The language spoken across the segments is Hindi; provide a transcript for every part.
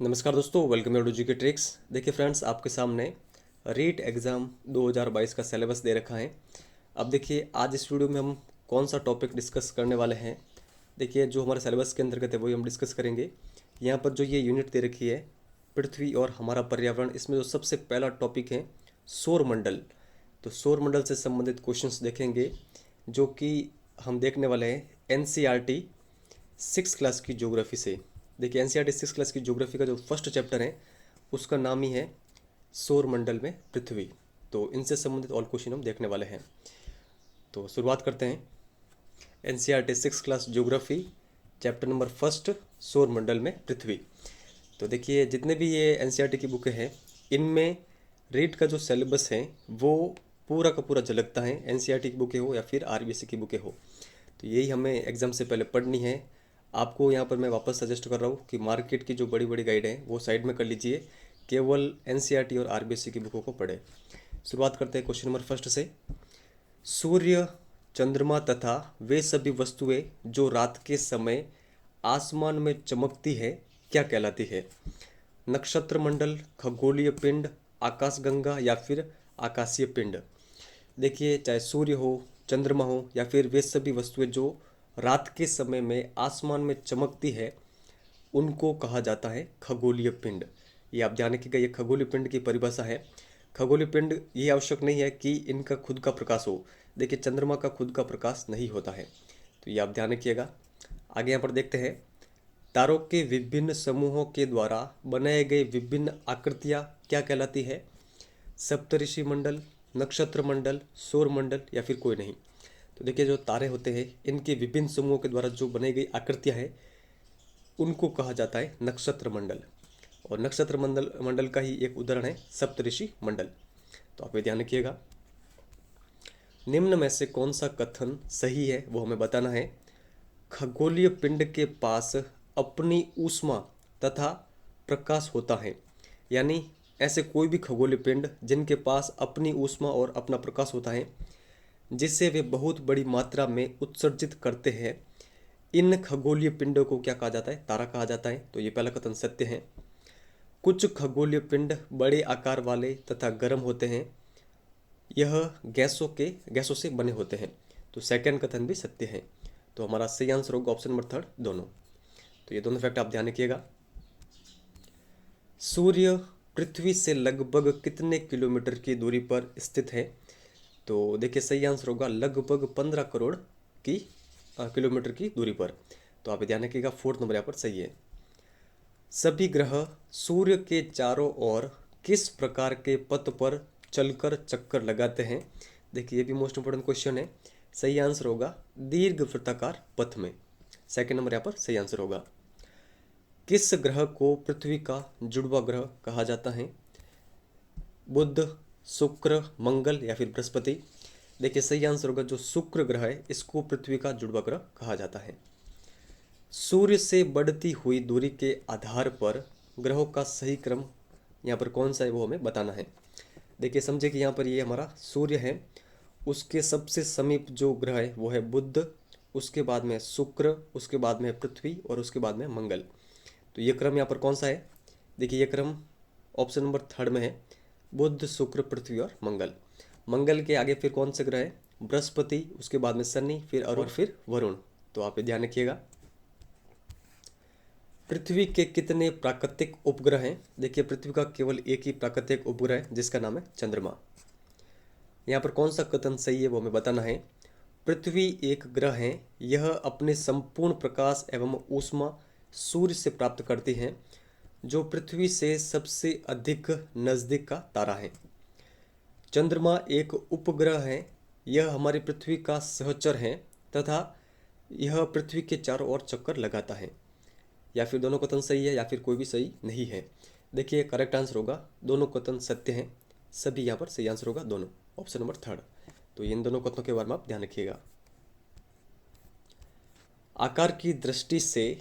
नमस्कार दोस्तों, वेलकम टू जी के ट्रिक्स। देखिए फ्रेंड्स, आपके सामने रीट एग्ज़ाम 2022 का सिलेबस दे रखा है। अब देखिए, आज इस वीडियो में हम कौन सा टॉपिक डिस्कस करने वाले हैं। देखिए, जो हमारे सिलेबस के अंतर्गत है वही हम डिस्कस करेंगे। यहाँ पर जो ये यूनिट दे रखी है, पृथ्वी और हमारा पर्यावरण, इसमें जो सबसे पहला टॉपिक है सौर मंडल। तो सौर मंडल से संबंधित क्वेश्चंस देखेंगे, जो कि हम देखने वाले हैं एनसीईआरटी 6 क्लास की ज्योग्राफी से। देखिए, एनसीईआरटी 6 क्लास की ज्योग्राफी का जो फर्स्ट चैप्टर है उसका नाम ही है सौर मंडल में पृथ्वी। तो इनसे संबंधित ऑल क्वेश्चन हम देखने वाले हैं। तो शुरुआत करते हैं। NCERT 6 class geography, chapter number first, सौर मंडल में पृथ्वी। तो देखिए, जितने भी ये एनसीईआरटी की बुकें हैं, इनमें रीट का जो सिलेबस है वो पूरा का पूरा झलकता है। एनसीईआरटी की बुकें हो या फिर आरबीएससी की बुकें हो, तो यही हमें एग्ज़ाम से पहले पढ़नी है। आपको यहाँ पर मैं वापस सजेस्ट कर रहा हूँ कि मार्केट की जो बड़ी बड़ी गाइड है वो साइड में कर लीजिए, केवल एनसीईआरटी और आरबीएससी की बुकों को पढ़ें। शुरुआत करते हैं क्वेश्चन नंबर फर्स्ट से। सूर्य, चंद्रमा तथा वे सभी वस्तुएं जो रात के समय आसमान में चमकती है क्या कहलाती है? नक्षत्र मंडल, खगोलीय पिंड, आकाशगंगा या फिर आकाशीय पिंड। देखिए, चाहे सूर्य हो, चंद्रमा हो या फिर वे सभी वस्तुएं जो रात के समय में आसमान में चमकती है, उनको कहा जाता है खगोलीय पिंड। ये आप ध्यान रखिएगा, ये खगोलीय पिंड की परिभाषा है। खगोलीय पिंड ये आवश्यक नहीं है कि इनका खुद का प्रकाश हो। देखिए, चंद्रमा का खुद का प्रकाश नहीं होता है, तो ये आप ध्यान रखिएगा। आगे यहाँ पर देखते हैं, तारों के विभिन्न समूहों के द्वारा बनाए गए विभिन्न आकृतियाँ क्या कहलाती है? सप्तऋषि मंडल, नक्षत्र मंडल, सौर मंडल या फिर कोई नहीं। तो देखिए, जो तारे होते हैं इनके विभिन्न समूहों के द्वारा जो बनाई गई आकृतियां हैं उनको कहा जाता है नक्षत्र मंडल। और नक्षत्र मंडल मंडल का ही एक उदाहरण है सप्तऋषि मंडल। तो आप ये ध्यान रखिएगा। निम्न में से कौन सा कथन सही है वो हमें बताना है। खगोलीय पिंड के पास अपनी ऊष्मा तथा प्रकाश होता है। यानी ऐसे कोई भी खगोलीय पिंड जिनके पास अपनी ऊष्मा और अपना प्रकाश होता है, जिसे वे बहुत बड़ी मात्रा में उत्सर्जित करते हैं, इन खगोलीय पिंडों को क्या कहा जाता है? तारा कहा जाता है। तो ये पहला कथन सत्य है। कुछ खगोलीय पिंड बड़े आकार वाले तथा गर्म होते हैं, यह गैसों से बने होते हैं। तो सेकंड कथन भी सत्य है। तो हमारा सही आंसर होगा ऑप्शन नंबर थर्ड, दोनों। तो ये दोनों फैक्ट आप ध्यान रखिएगा। सूर्य पृथ्वी से लगभग कितने किलोमीटर की दूरी पर स्थित है? तो देखिए, सही आंसर होगा लगभग 15 करोड़ की किलोमीटर की दूरी पर। तो आप ध्यान रखिएगा, फोर्थ नंबर यहाँ पर सही है। सभी ग्रह सूर्य के चारों ओर किस प्रकार के पथ पर चलकर चक्कर लगाते हैं? देखिए, ये भी मोस्ट इंपोर्टेंट क्वेश्चन है। सही आंसर होगा दीर्घ वृत्ताकार पथ में। सेकंड नंबर यहाँ पर सही आंसर होगा। किस ग्रह को पृथ्वी का जुड़वा ग्रह कहा जाता है? बुध, शुक्र, मंगल या फिर बृहस्पति। देखिए, सही आंसर होगा जो शुक्र ग्रह है, इसको पृथ्वी का जुड़वा ग्रह कहा जाता है। सूर्य से बढ़ती हुई दूरी के आधार पर ग्रहों का सही क्रम यहाँ पर कौन सा है वो हमें बताना है। देखिए, समझे कि यहाँ पर ये हमारा सूर्य है, उसके सबसे समीप जो ग्रह है वो है बुध, उसके बाद में शुक्र, उसके बाद में है पृथ्वी और उसके बाद में मंगल। तो ये क्रम यहाँ पर कौन सा है? देखिए, ये क्रम ऑप्शन नंबर थर्ड में है, बुध, शुक्र, पृथ्वी और मंगल। मंगल के आगे फिर कौन से ग्रह है? बृहस्पति, उसके बाद में शनि, फिर अरुण, फिर वरुण। तो आप ये ध्यान रखिएगा। पृथ्वी के कितने प्राकृतिक उपग्रह हैं? देखिए, पृथ्वी का केवल एक ही प्राकृतिक उपग्रह है जिसका नाम है चंद्रमा। यहाँ पर कौन सा कथन सही है वो हमें बताना है। पृथ्वी एक ग्रह है, यह अपने संपूर्ण प्रकाश एवं ऊष्मा सूर्य से प्राप्त करती है, जो पृथ्वी से सबसे अधिक नज़दीक का तारा है। चंद्रमा एक उपग्रह है, यह हमारी पृथ्वी का सहचर है तथा यह पृथ्वी के चारों ओर चक्कर लगाता है। या फिर दोनों कथन सही है या फिर कोई भी सही नहीं है। देखिए, करेक्ट आंसर होगा दोनों कथन सत्य हैं। सभी यहाँ पर सही आंसर होगा दोनों, ऑप्शन नंबर थर्ड। तो इन दोनों कथनों के बारे में आप ध्यान रखिएगा। आकार की दृष्टि से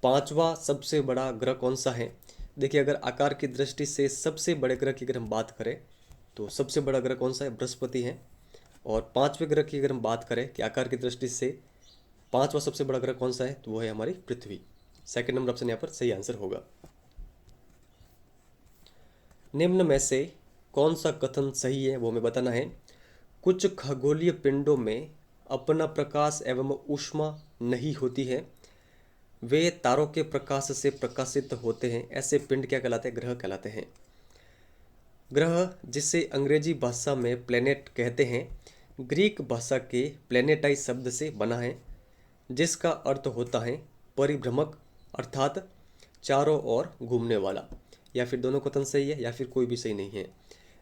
पांचवा सबसे बड़ा ग्रह कौन सा है? देखिए, अगर आकार की दृष्टि से सबसे बड़े ग्रह की अगर हम बात करें तो सबसे बड़ा ग्रह कौन सा है? बृहस्पति है। और पांचवें ग्रह की अगर हम बात करें कि आकार की दृष्टि से पांचवा सबसे बड़ा ग्रह कौन सा है, तो वो है हमारी पृथ्वी। सेकंड नंबर ऑप्शन यहाँ पर सही आंसर होगा। निम्न में से कौन सा कथन सही है वो हमें बताना है। कुछ खगोलीय पिंडों में अपना प्रकाश एवं ऊष्मा नहीं होती है, वे तारों के प्रकाश से प्रकाशित होते हैं। ऐसे पिंड क्या कहलाते हैं? ग्रह कहलाते हैं। ग्रह, जिसे अंग्रेजी भाषा में प्लेनेट कहते हैं, ग्रीक भाषा के प्लेनेटाई शब्द से बना है, जिसका अर्थ होता है परिभ्रमक, अर्थात चारों ओर घूमने वाला। या फिर दोनों कथन सही है या फिर कोई भी सही नहीं है।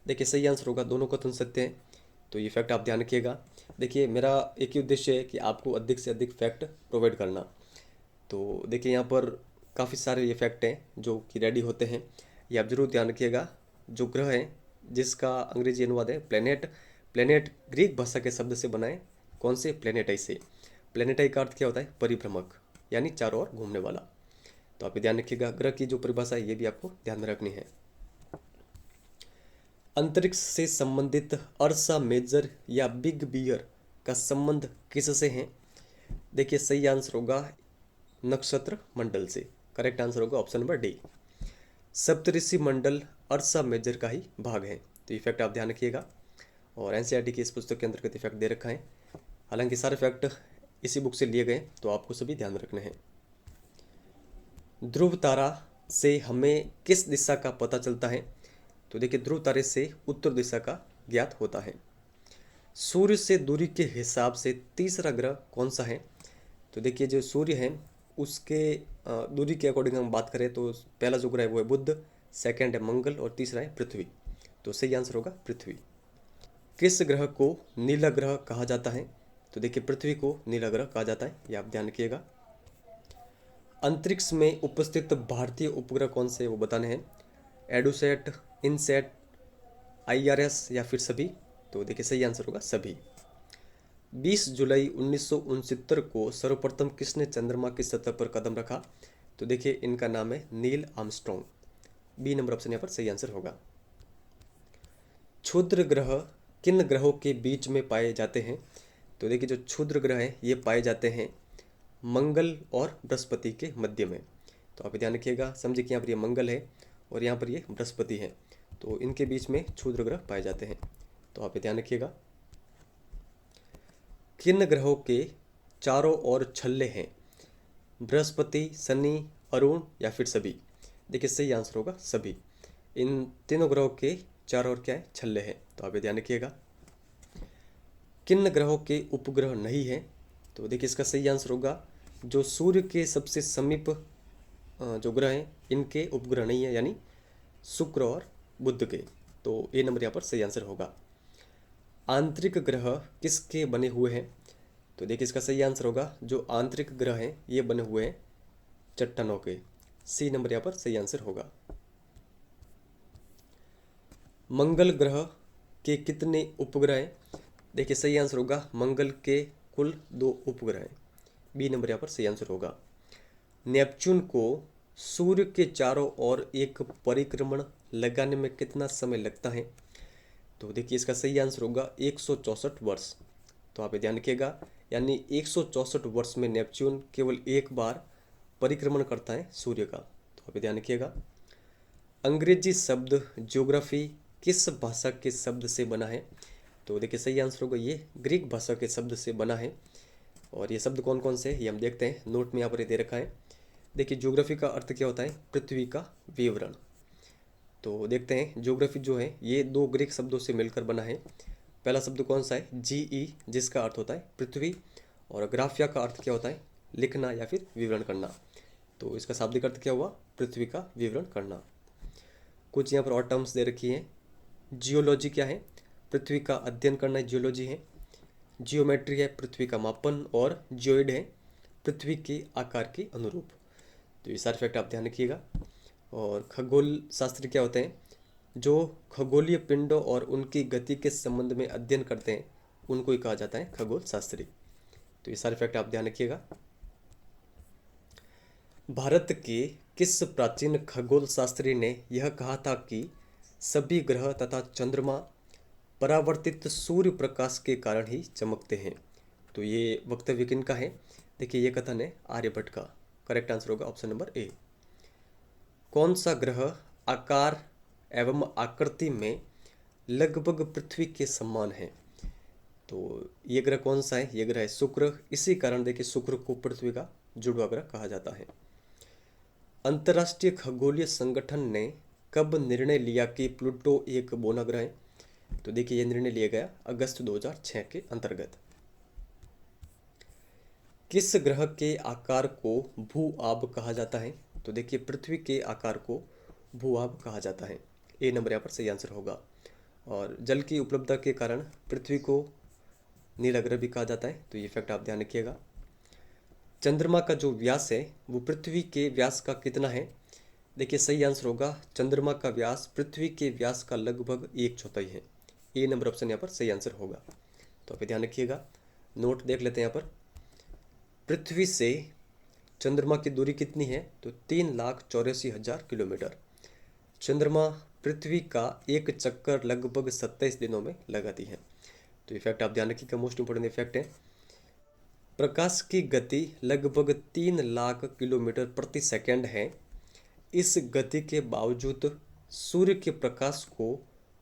देखिए सही आंसर होगा दोनों कथन सत्य हैं। तो ये फैक्ट आप ध्यान रखिएगा। देखिए मेरा एक ही उद्देश्य है कि आपको अधिक से अधिक फैक्ट प्रोवाइड करना। तो देखिए यहाँ पर काफ़ी सारे ये फैक्ट हैं जो कि रेडी होते हैं, ये आप जरूर ध्यान रखिएगा। जो ग्रह है जिसका अंग्रेजी अनुवाद है प्लेनेट, प्लेनेट ग्रीक भाषा के शब्द से बना है। कौन से? प्लेनेटाई से। प्लेनेटाई का अर्थ क्या होता है? परिभ्रमक, यानी चारों ओर घूमने वाला। तो आप ये ध्यान रखिएगा। ग्रह की जो परिभाषा है ये भी आपको ध्यान में रखनी है। अंतरिक्ष से संबंधित अर्सा मेजर या बिग बियर का संबंध किससे है? देखिए सही आंसर होगा नक्षत्र मंडल से। करेक्ट आंसर होगा ऑप्शन नंबर डी। सप्तऋषि मंडल अर्सा मेजर का ही भाग है। तो ये फैक्ट आप ध्यान रखिएगा। और एनसीईआरटी की इस पुस्तक के अंतर्गत फैक्ट दे रखा है। हालांकि सारे फैक्ट इसी बुक से लिए गए, तो आपको सभी ध्यान रखने हैं। ध्रुव तारा से हमें किस दिशा का पता चलता है? तो देखिए ध्रुव तारे से उत्तर दिशा का ज्ञात होता है। सूर्य से दूरी के हिसाब से तीसरा ग्रह कौन सा है? तो देखिए जो सूर्य है उसके दूरी के अकॉर्डिंग हम बात करें तो पहला जो ग्रह है वो है बुध, सेकंड है मंगल और तीसरा है पृथ्वी। तो सही आंसर होगा पृथ्वी। किस ग्रह को नीला ग्रह कहा जाता है? तो देखिए पृथ्वी को नीला ग्रह कहा जाता है, ये आप ध्यान रखिएगा। अंतरिक्ष में उपस्थित भारतीय उपग्रह कौन से वो बताने हैं। एडुसैट, इनसैट, आईआरएस या फिर सभी? तो देखिए सही आंसर होगा सभी। 20 जुलाई 1969 को सर्वप्रथम किसने चंद्रमा की सतह पर कदम रखा? तो देखिए इनका नाम है Neil Armstrong. B number option यहाँ पर सही आंसर होगा। क्षुद्र ग्रह किन ग्रहों के बीच में पाए जाते हैं? तो देखिए जो क्षुद्र ग्रह हैं ये पाए जाते हैं मंगल और बृहस्पति के मध्य में। तो आप ध्यान रखिएगा, समझिए कि यहाँ पर ये मंगल है और यहाँ पर ये बृहस्पति है, तो इनके बीच में क्षुद्र ग्रह पाए जाते हैं। तो आप ध्यान रखिएगा। किन ग्रहों के चारों ओर छल्ले हैं? बृहस्पति, शनि, अरुण या फिर सभी? देखिए सही आंसर होगा सभी। इन तीनों ग्रहों के चारों ओर क्या है? छल्ले हैं। तो आप ध्यान रखिएगा। किन ग्रहों के उपग्रह नहीं है? तो देखिए इसका सही आंसर होगा जो सूर्य के सबसे समीप जो ग्रह हैं इनके उपग्रह नहीं है, यानी शुक्र और बुध के। तो ए नंबर यहाँ पर सही आंसर होगा। आंतरिक ग्रह किसके बने हुए हैं? तो देखिए इसका सही आंसर होगा जो आंतरिक ग्रह हैं ये बने हुए हैं चट्टानों के। सी नंबर यहाँ पर सही आंसर होगा। मंगल ग्रह के कितने उपग्रह हैं? देखिए सही आंसर होगा मंगल के कुल 2 उपग्रह हैं। बी नंबर यहाँ पर सही आंसर होगा। नेपच्यून को सूर्य के चारों ओर एक परिक्रमण लगाने में कितना समय लगता है? तो देखिए इसका सही आंसर होगा 164 वर्ष। तो आप ध्यान रखिएगा, यानी 164 वर्ष में नेपच्यून केवल एक बार परिक्रमण करता है सूर्य का। तो आप ध्यान रखिएगा। अंग्रेजी शब्द ज्योग्राफी किस भाषा के शब्द से बना है? तो देखिए सही आंसर होगा ये ग्रीक भाषा के शब्द से बना है। और ये शब्द कौन कौन से ये हम देखते हैं, नोट में यहाँ पर दे रखा है। देखिए ज्योग्राफी का अर्थ क्या होता है? पृथ्वी का विवरण। तो देखते हैं ज्योग्राफी जो है ये 2 ग्रीक शब्दों से मिलकर बना है। पहला शब्द कौन सा है? जीई, जिसका अर्थ होता है पृथ्वी, और ग्राफिया का अर्थ क्या होता है? लिखना या फिर विवरण करना। तो इसका शाब्दिक अर्थ क्या हुआ? पृथ्वी का विवरण करना। कुछ यहाँ पर और टर्म्स दे रखी हैं। जियोलॉजी क्या है? पृथ्वी का अध्ययन करना जियोलॉजी है। जियोमेट्री है पृथ्वी का मापन, और जियोइड है पृथ्वी के आकार के अनुरूप। तो ये सारे फैक्ट आप ध्यान रखिएगा। और खगोल शास्त्री क्या होते हैं? जो खगोलीय पिंडों और उनकी गति के संबंध में अध्ययन करते हैं उनको ही कहा जाता है खगोल शास्त्री। तो ये सारे फैक्ट आप ध्यान रखिएगा। भारत के किस प्राचीन खगोल शास्त्री ने यह कहा था कि सभी ग्रह तथा चंद्रमा परावर्तित सूर्य प्रकाश के कारण ही चमकते हैं? तो ये वक्तव्य किनका है? देखिए ये कथन है आर्यभट्ट का। करेक्ट आंसर होगा ऑप्शन नंबर ए। कौन सा ग्रह आकार एवं आकृति में लगभग पृथ्वी के समान है। तो ये ग्रह कौन सा है? ये ग्रह है शुक्र। इसी कारण देखिए शुक्र को पृथ्वी का जुड़वा ग्रह कहा जाता है। अंतर्राष्ट्रीय खगोलीय संगठन ने कब निर्णय लिया कि प्लूटो एक बौना ग्रह है? तो देखिए ये निर्णय लिया गया अगस्त 2006 के अंतर्गत। किस ग्रह के आकार को भू आब कहा जाता है? तो देखिए पृथ्वी के आकार को भू आब कहा जाता है। ए नंबर यहाँ पर सही आंसर होगा। और जल की उपलब्धता के कारण पृथ्वी को नीला ग्रह भी कहा जाता है, तो ये फैक्ट आप ध्यान रखिएगा। चंद्रमा का जो व्यास है वो पृथ्वी के व्यास का कितना है? देखिए सही आंसर होगा चंद्रमा का व्यास पृथ्वी के व्यास का लगभग 1/4 है। ए नंबर ऑप्शन यहाँ पर सही आंसर होगा। तो आप ध्यान रखिएगा। नोट देख लेते हैं यहाँ पर। पृथ्वी से चंद्रमा की दूरी कितनी है? तो 3,84,000 किलोमीटर। चंद्रमा पृथ्वी का एक चक्कर लगभग 27 दिनों में लगाती है। तो ये फैक्ट आप ध्यान रखिएगा, मोस्ट इंपोर्टेंट फैक्ट है। प्रकाश की गति लगभग 3 लाख किलोमीटर प्रति सेकंड है। इस गति के बावजूद सूर्य के प्रकाश को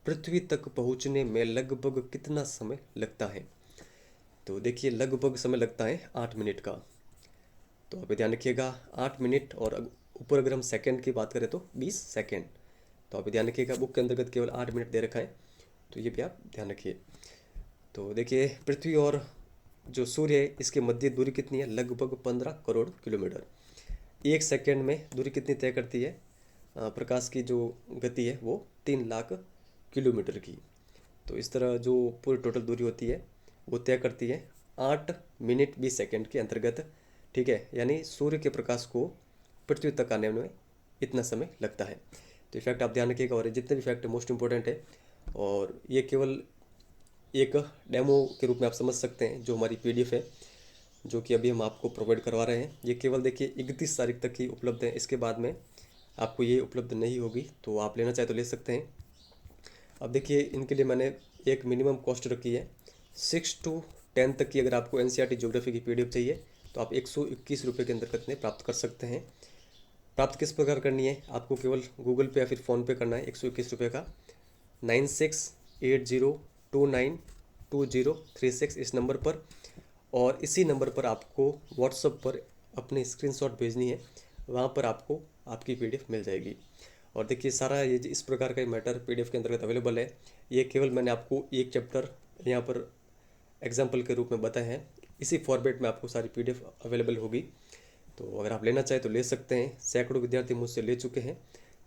पृथ्वी तक पहुंचने में लगभग कितना समय लगता है? तो देखिए लगभग समय लगता है 8 मिनट का। तो आप ध्यान रखिएगा 8 मिनट, और ऊपर अगर हम सेकंड की बात करें तो 20 सेकंड। तो आप ध्यान रखिएगा बुक के अंतर्गत केवल 8 मिनट दे रखा है, तो ये भी आप ध्यान रखिए। तो देखिए पृथ्वी और जो सूर्य है इसके मध्य दूरी कितनी है? लगभग 15 करोड़ किलोमीटर। एक सेकंड में दूरी कितनी तय करती है? प्रकाश की जो गति है वो 3 लाख किलोमीटर की। तो इस तरह जो पूरी टोटल दूरी होती है वो तय करती है 8 मिनट 20 सेकंड के अंतर्गत। ठीक है, यानी सूर्य के प्रकाश को पृथ्वी तक आने में इतना समय लगता है। तो ये फैक्ट आप ध्यान रखिएगा। और जितने भी फैक्ट मोस्ट इंपॉर्टेंट है, और ये केवल एक डेमो के रूप में आप समझ सकते हैं। जो हमारी पीडीएफ है जो कि अभी हम आपको प्रोवाइड करवा रहे हैं, ये केवल देखिए 31 तारीख तक ही उपलब्ध है। इसके बाद में आपको ये उपलब्ध नहीं होगी, तो आप लेना चाहे तो ले सकते हैं। अब देखिए इनके लिए मैंने एक मिनिमम कॉस्ट रखी है 6 to 10 तक की। अगर आपको एनसीईआरटी ज्योग्राफी की पीडीएफ चाहिए तो आप 121 रुपये के अंतर्गत में प्राप्त कर सकते हैं। प्राप्त किस प्रकार करनी है? आपको केवल गूगल पे या फिर फ़ोनपे करना है 121 रुपये का 9680292036 इस नंबर पर। और इसी नंबर पर आपको व्हाट्सएप पर अपने स्क्रीनशॉट भेजनी है, वहाँ पर आपको आपकी पीडीएफ मिल जाएगी। और देखिए सारा ये इस प्रकार का मैटर पीडीएफ के अंतर्गत अवेलेबल है। ये केवल मैंने आपको एक चैप्टर यहाँ पर एग्जाम्पल के रूप में बताया है। इसी फॉर्मेट में आपको सारी पीडीएफ अवेलेबल होगी। तो अगर आप लेना चाहें तो ले सकते हैं। सैकड़ों विद्यार्थी मुझसे ले चुके हैं।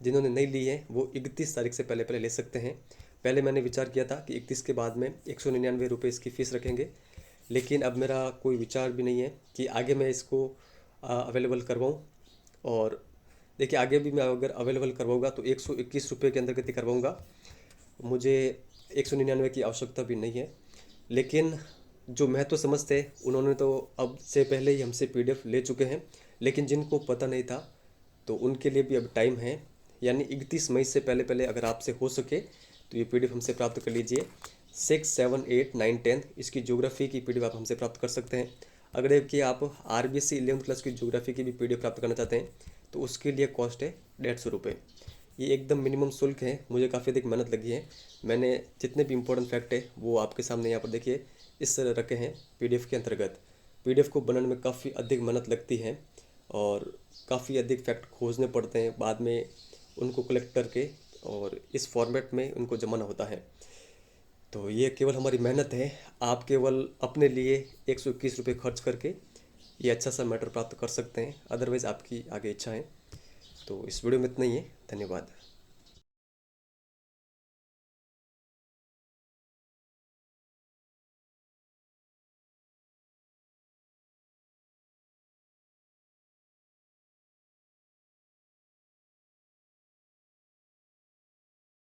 जिन्होंने नहीं ली है वो 31 तारीख से पहले ले सकते हैं। पहले मैंने विचार किया था कि 31 के बाद में 199 रुपये इसकी फ़ीस रखेंगे, लेकिन अब मेरा कोई विचार भी नहीं है कि आगे मैं इसको अवेलेबल करवाऊँ। और देखिए आगे भी मैं अगर अवेलेबल करवाऊँगा तो 121 रुपये के अंतर्गत ही करवाऊँगा। मुझे 199 की आवश्यकता भी नहीं है। लेकिन जो महत्व समझते हैं उन्होंने तो अब से पहले ही हमसे पीडीएफ ले चुके हैं, लेकिन जिनको पता नहीं था तो उनके लिए भी अब टाइम है। यानी 31 मई से पहले अगर आपसे हो सके तो ये पीडीएफ हमसे प्राप्त कर लीजिए। 6, 7, 8, 9, 10 इसकी ज्योग्राफी की पीडीएफ आप हमसे प्राप्त कर सकते हैं। अगर देखिए आप आरबीएससी 11th क्लास की ज्योग्राफी की भी पीडीएफ प्राप्त करना चाहते हैं तो उसके लिए कॉस्ट है 150 रुपये। ये एकदम मिनिमम शुल्क है। मुझे काफ़ी अधिक मेहनत लगी है। मैंने जितने भी इंपॉर्टेंट फैक्ट है वो आपके सामने यहाँ पर देखिए इस तरह रखे हैं पीडीएफ के अंतर्गत। पीडीएफ को बनाने में काफ़ी अधिक मेहनत लगती है और काफ़ी अधिक फैक्ट खोजने पड़ते हैं, बाद में उनको कलेक्ट करके और इस फॉर्मेट में उनको जमाना होता है। तो ये केवल हमारी मेहनत है। आप केवल अपने लिए 121 रुपये खर्च करके ये अच्छा सा मैटर प्राप्त कर सकते हैं। अदरवाइज़ आपकी आगे इच्छा है। तो इस वीडियो में इतना ही है। धन्यवाद।